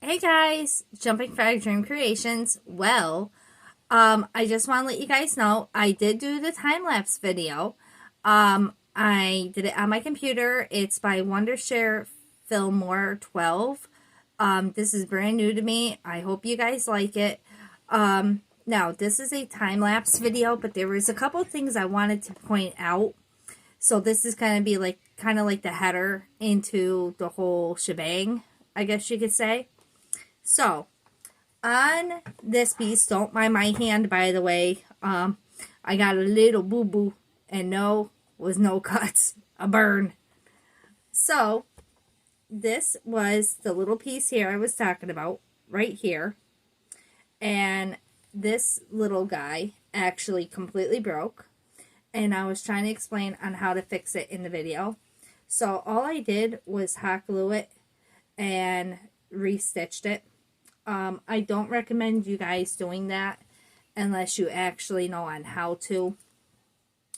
Hey guys, Jumping Frog Dream Creations. Well, I just want to let you guys know I did do the time-lapse video. I did it on my computer. It's by Wondershare Filmora 12. This is brand new to me. I hope you guys like it. Now, this is a time-lapse video, but there was a couple things I wanted to point out. So this is going to be like kind of like the header into the whole shebang, I guess you could say. So, on this piece, don't mind my hand, by the way. I got a little boo-boo, and no, was no cuts, a burn. So, this was the little piece here I was talking about, right here. And this little guy actually completely broke. And I was trying to explain on how to fix it in the video. So, all I did was hot glue it and restitched it. I don't recommend you guys doing that unless you actually know on how to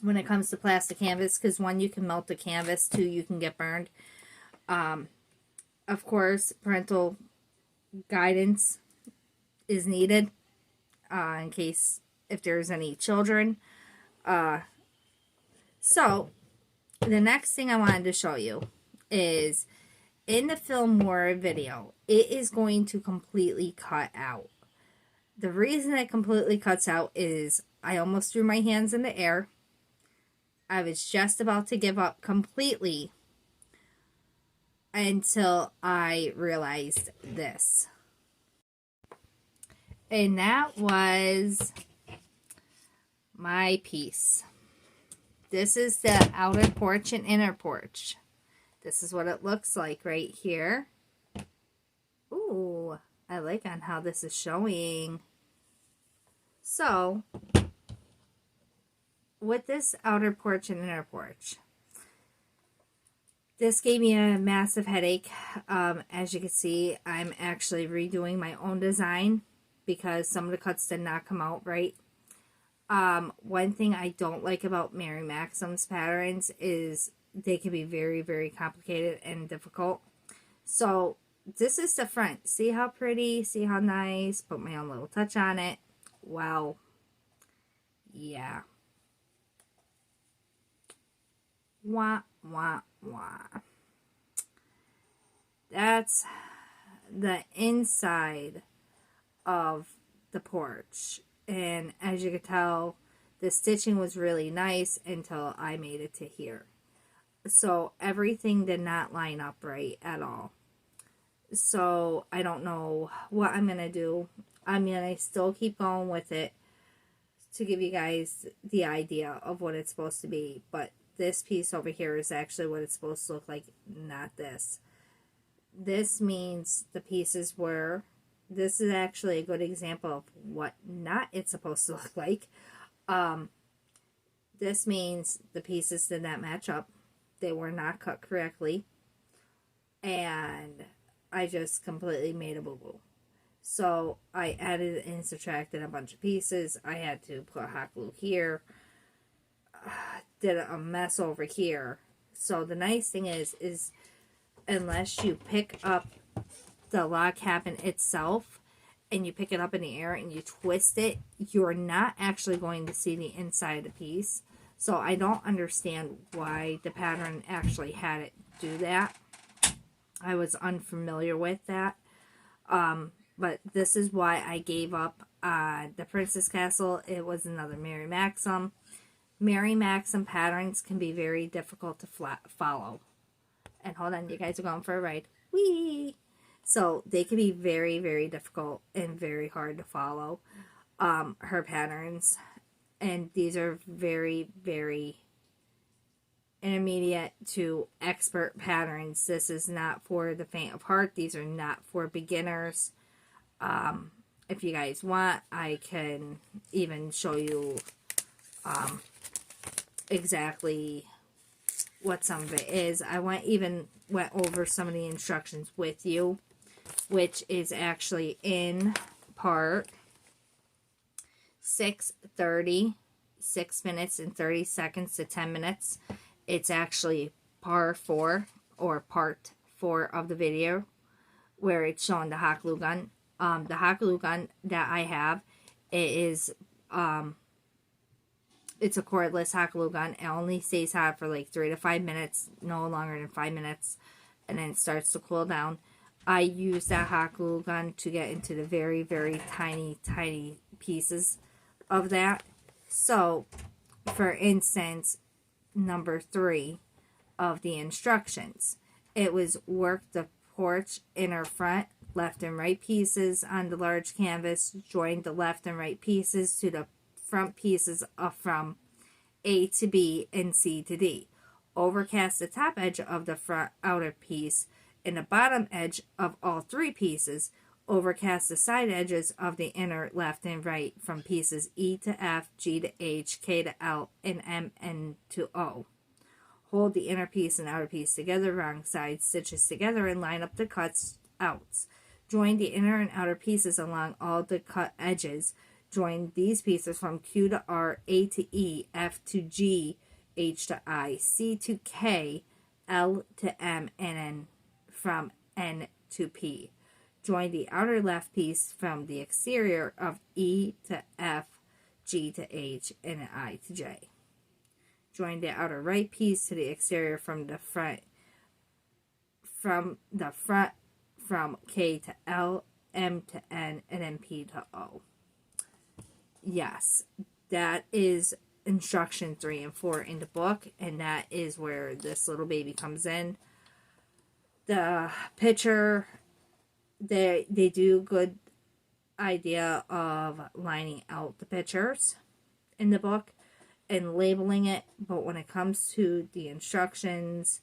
when it comes to plastic canvas, because one, you can melt the canvas, two, you can get burned. Of course, parental guidance is needed in case if there's any children. So, the next thing I wanted to show you is in the Filmora video, it is going to completely cut out. The reason it completely cuts out is I almost threw my hands in the air. I was just about to give up completely until I realized this. And that was my piece. This is the Outer Porch and Inner Porch. This is what it looks like right here. Ooh, I like on how this is showing. So, with this outer porch and inner porch, this gave me a massive headache. As you can see, I'm actually redoing my own design because some of the cuts did not come out right. One thing I don't like about Mary Maxim's patterns is they can be very, very complicated and difficult. So, this is the front. See how pretty? See how nice? Put my own little touch on it. Wow. Yeah. Wah, wah, wah. That's the inside of the porch. And as you can tell, the stitching was really nice until I made it to here. So everything did not line up right at all. So I don't know what I'm going to do. I'm going to still keep going with it to give you guys the idea of what it's supposed to be. But this piece over here is actually what it's supposed to look like, not this. This means the pieces were, this is actually a good example of what not it's supposed to look like. This means the pieces did not match up. They were not cut correctly, and I just completely made a boo-boo. So I added and subtracted a bunch of pieces. I had to put hot glue here, did a mess over here. So the nice thing is unless you pick up the log cabin itself and you pick it up in the air and you twist it, you're not actually going to see the inside of the piece. So I don't understand why the pattern actually had it do that. I was unfamiliar with that. But this is why I gave up the Princess Castle. It was another Mary Maxim. Mary Maxim patterns can be very difficult to follow. And hold on, you guys are going for a ride. Whee! So they can be very, very difficult and very hard to follow. Her patterns. And these are very, very intermediate to expert patterns. This is not for the faint of heart. These are not for beginners. If you guys want, I can even show you exactly what some of it is. I went over some of the instructions with you, which is actually in part 630 6 minutes and 30 seconds to 10 minutes. It's actually part 4 of the video where it's showing the hot glue gun. The hot glue gun that I have, it is it's a cordless hot glue gun. It only stays hot for like 3 to 5 minutes, no longer than 5 minutes, and then it starts to cool down. I use that hot glue gun to get into the very, very tiny pieces of that. So, for instance, number 3 of the instructions, it was work the porch inner front, left and right pieces on the large canvas, join the left and right pieces to the front pieces from A to B and C to D. Overcast the top edge of the front outer piece and the bottom edge of all 3 pieces. Overcast the side edges of the inner left and right from pieces E to F, G to H, K to L, and M and to O. Hold the inner piece and outer piece together, wrong side stitches together, and line up the cuts outs. Join the inner and outer pieces along all the cut edges. Join these pieces from Q to R, A to E, F to G, H to I, C to K, L to M, and then from N to P. Join the outer left piece from the exterior of E to F, G to H, and I to J. Join the outer right piece to the exterior from the front from K to L, M to N, and then P to O. Yes, that is instruction 3 and 4 in the book, and that is where this little baby comes in. The picture, they do good idea of lining out the pictures in the book and labeling it, but when it comes to the instructions,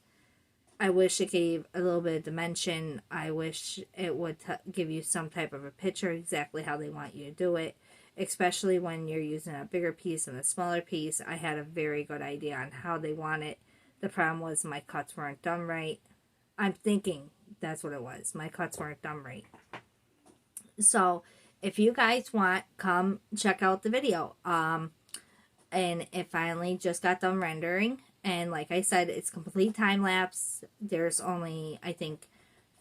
I wish it gave a little bit of dimension. I wish it would give you some type of a picture exactly how they want you to do it, especially when you're using a bigger piece and a smaller piece. I had a very good idea on how they want it. The problem was my cuts weren't done right. I'm thinking that's what it was. My cuts weren't done right. So if you guys want, come check out the video. And it finally just got done rendering. And like I said, it's complete time lapse. There's only, I think,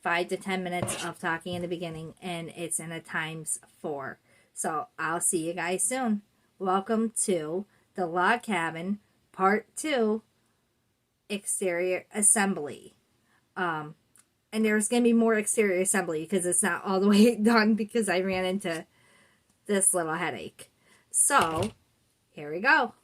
5 to 10 minutes of talking in the beginning, and it's in a ×4. So I'll see you guys soon. Welcome to the log cabin part 2 exterior assembly. And there's going to be more exterior assembly because it's not all the way done because I ran into this little headache. So, here we go.